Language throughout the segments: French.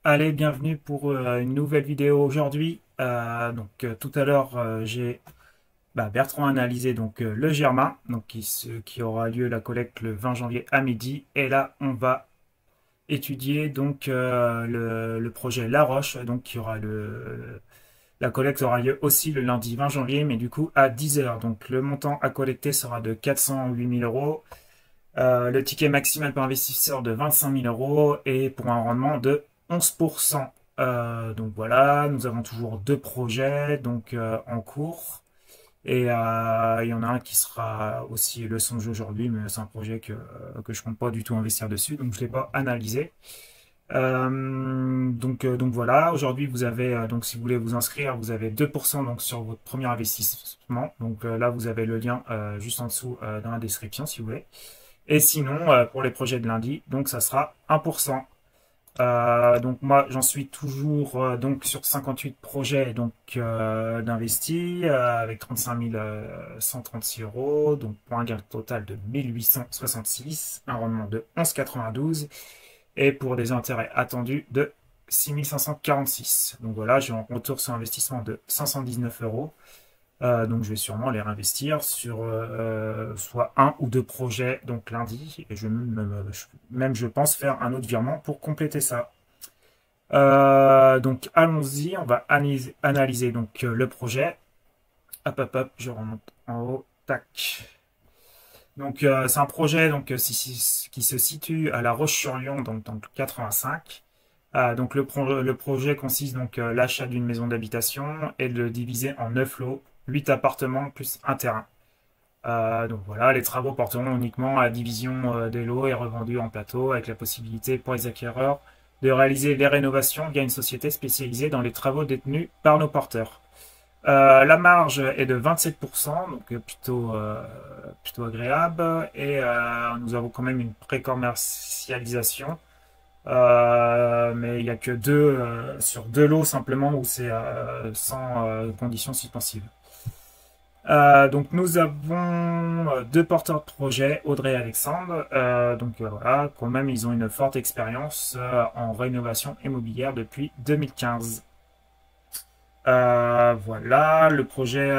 Allez, bienvenue pour une nouvelle vidéo aujourd'hui. Tout à l'heure, j'ai Bertrand analysé le Germain, qui aura lieu la collecte le 20 janvier à midi. Et là, on va étudier le projet La Roche, qui aura la collecte aura lieu aussi le lundi 20 janvier, mais du coup à 10 heures. Donc le montant à collecter sera de 408 000 euros. Le ticket maximal par investisseur de 25 000 euros et pour un rendement de 11%. Donc voilà, nous avons toujours deux projets en cours. Et il y en a un qui sera aussi le songe aujourd'hui, mais c'est un projet que je compte pas du tout investir dessus, donc je ne l'ai pas analysé. Donc voilà, aujourd'hui vous avez, si vous voulez vous inscrire, vous avez 2% sur votre premier investissement. Là vous avez le lien juste en dessous dans la description si vous voulez. Et sinon, pour les projets de lundi, donc ça sera 1%. Donc moi, j'en suis toujours sur 58 projets d'investis avec 35 136 euros, donc pour un gain total de 1866, un rendement de 11,92 et pour des intérêts attendus de 6546. Donc voilà, j'ai un retour sur investissement de 519 euros. Donc je vais sûrement les réinvestir sur soit un ou deux projets donc lundi et je pense faire un autre virement pour compléter ça. Donc allons-y, on va analyser le projet. Hop hop hop, je remonte en haut, tac. C'est un projet qui se situe à La Roche-sur-Yon dans le 85. Le projet consiste l'achat d'une maison d'habitation et de le diviser en 9 lots, 8 appartements plus un terrain. Donc voilà, les travaux porteront uniquement à la division des lots et revendus en plateau, avec la possibilité pour les acquéreurs de réaliser les rénovations via une société spécialisée dans les travaux détenus par nos porteurs. La marge est de 27%, plutôt agréable, et nous avons quand même une pré-commercialisation, mais il n'y a que sur deux lots simplement où c'est sans conditions suspensives. Donc nous avons deux porteurs de projet, Audrey et Alexandre. Voilà, quand même ils ont une forte expérience en rénovation immobilière depuis 2015. Voilà, le projet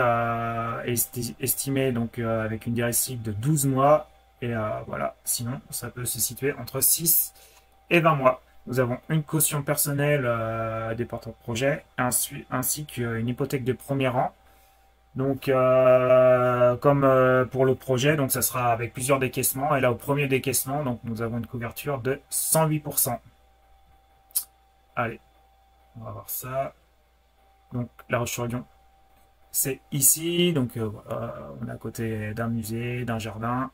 est estimé avec une durée cible de 12 mois et voilà, sinon ça peut se situer entre 6 et 20 mois. Nous avons une caution personnelle des porteurs de projet ainsi qu'une hypothèque de premier rang comme pour le projet, donc ça sera avec plusieurs décaissements. Et là, au premier décaissement, nous avons une couverture de 108%. Allez, on va voir ça. Donc, La Roche-sur-Yon, c'est ici. Voilà, on est à côté d'un musée, d'un jardin.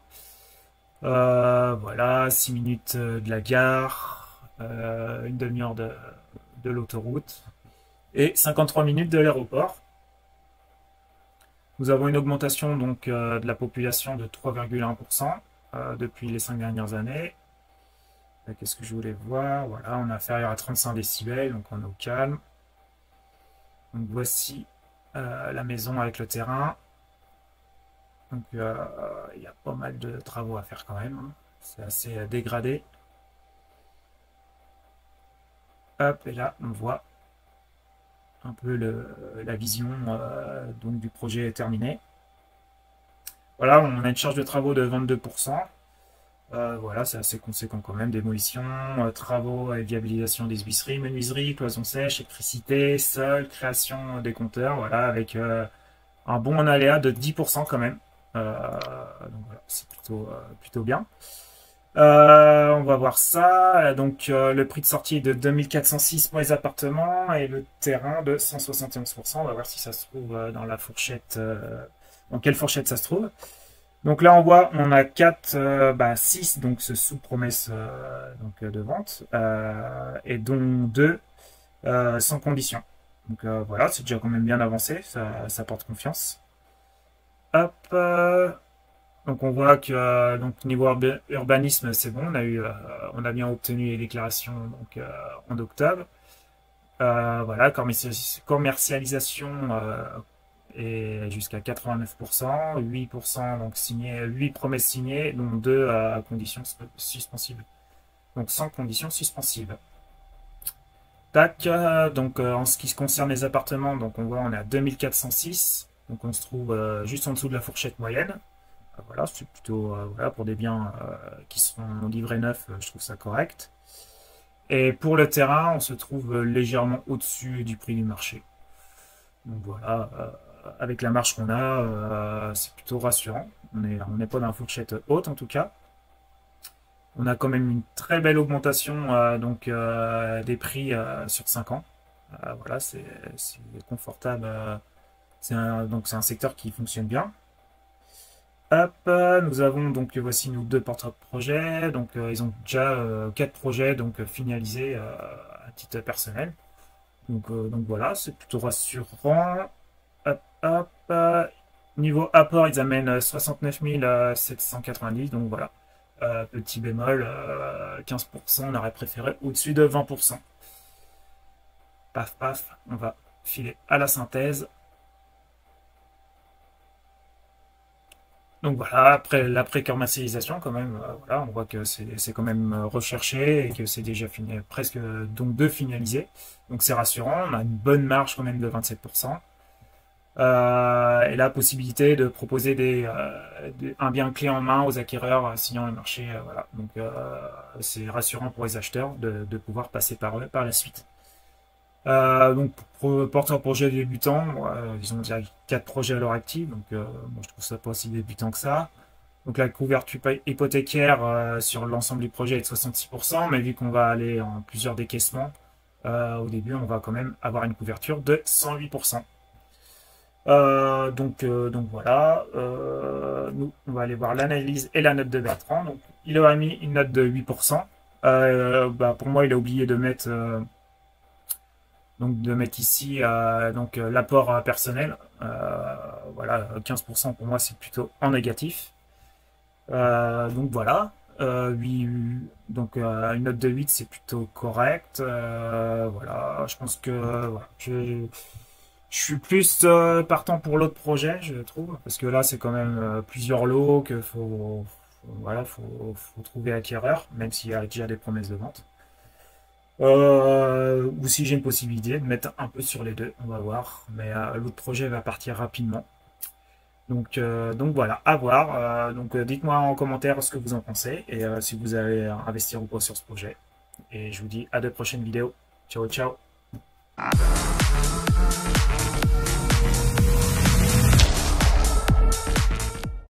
Voilà, 6 minutes de la gare, une demi-heure de l'autoroute et 53 minutes de l'aéroport. Nous avons une augmentation de la population de 3,1% depuis les 5 dernières années. Qu'est-ce que je voulais voir? Voilà, on est inférieur à 35 décibels, donc on est au calme. Donc voici la maison avec le terrain. Il y a pas mal de travaux à faire quand même, hein. C'est assez dégradé. Hop, et là on voit un peu la vision du projet terminé. Voilà, on a une charge de travaux de 22%. Voilà, c'est assez conséquent quand même. Démolition, travaux et viabilisation des huisseries, menuiseries, cloisons sèches, électricité, sol, création des compteurs. Voilà, avec un bon aléa de 10% quand même. Donc voilà, c'est plutôt bien. On va voir ça. Le prix de sortie est de 2406 pour les appartements et le terrain de 171%. On va voir si ça se trouve dans la fourchette. Dans quelle fourchette ça se trouve. Donc là, on a 6 sous promesse de vente et dont 2 sans condition. Voilà, c'est déjà quand même bien avancé, ça porte confiance. Hop, donc on voit que niveau urbanisme, c'est bon, on a bien obtenu les déclarations en octobre. Voilà, commercialisation et jusqu'à 89%, 8% signé, 8 promesses signées, dont 2 à conditions suspensives. Donc sans conditions suspensives. Tac, donc en ce qui concerne les appartements, donc on voit on est à 2406, donc on se trouve juste en dessous de la fourchette moyenne. Voilà, c'est plutôt voilà, pour des biens qui seront livrés neufs, je trouve ça correct. Et pour le terrain, on se trouve légèrement au-dessus du prix du marché. Donc voilà, avec la marge qu'on a, c'est plutôt rassurant. On n'est pas dans la fourchette haute en tout cas. On a quand même une très belle augmentation des prix sur 5 ans. Voilà, c'est confortable. Donc c'est un secteur qui fonctionne bien. Hop, nous avons donc voici nos deux porteurs de projets. Donc ils ont déjà 4 projets donc finalisés à titre personnel. Donc voilà, c'est plutôt rassurant. Hop, hop. Niveau apport, ils amènent 69 790. Donc voilà. Petit bémol, 15%, on aurait préféré au-dessus de 20%. Paf, paf, on va filer à la synthèse. Donc voilà, après l'après-commercialisation, quand même, voilà, on voit que c'est quand même recherché et que c'est déjà fini, presque donc de finaliser. Donc c'est rassurant, on a une bonne marge quand même de 27%. Et la possibilité de proposer un bien clé en main aux acquéreurs signant le marché. Voilà. Donc c'est rassurant pour les acheteurs de pouvoir passer par eux par la suite. Donc pour porteur projet débutant, ils ont déjà 4 projets à l'heure active, donc moi je trouve ça pas aussi débutant que ça. Donc la couverture hypothécaire sur l'ensemble du projet est de 66%, mais vu qu'on va aller en plusieurs décaissements, au début on va quand même avoir une couverture de 108%. Donc voilà, nous on va aller voir l'analyse et la note de Bertrand. Donc, il aurait mis une note de 8%. Pour moi, il a oublié de mettre, ici l'apport personnel. Voilà, 15% pour moi, c'est plutôt en négatif. Donc voilà. Une note de 8, c'est plutôt correct. Voilà, je pense que voilà, je suis plus partant pour l'autre projet, je trouve, parce que là, c'est quand même plusieurs lots que voilà, faut trouver acquéreur, même s'il y a déjà des promesses de vente. Ou si j'ai une possibilité de mettre un peu sur les deux, on va voir. Mais l'autre projet va partir rapidement. Donc voilà, à voir. Dites-moi en commentaire ce que vous en pensez et si vous allez investir ou pas sur ce projet. Et je vous dis à de prochaines vidéos. Ciao, ciao.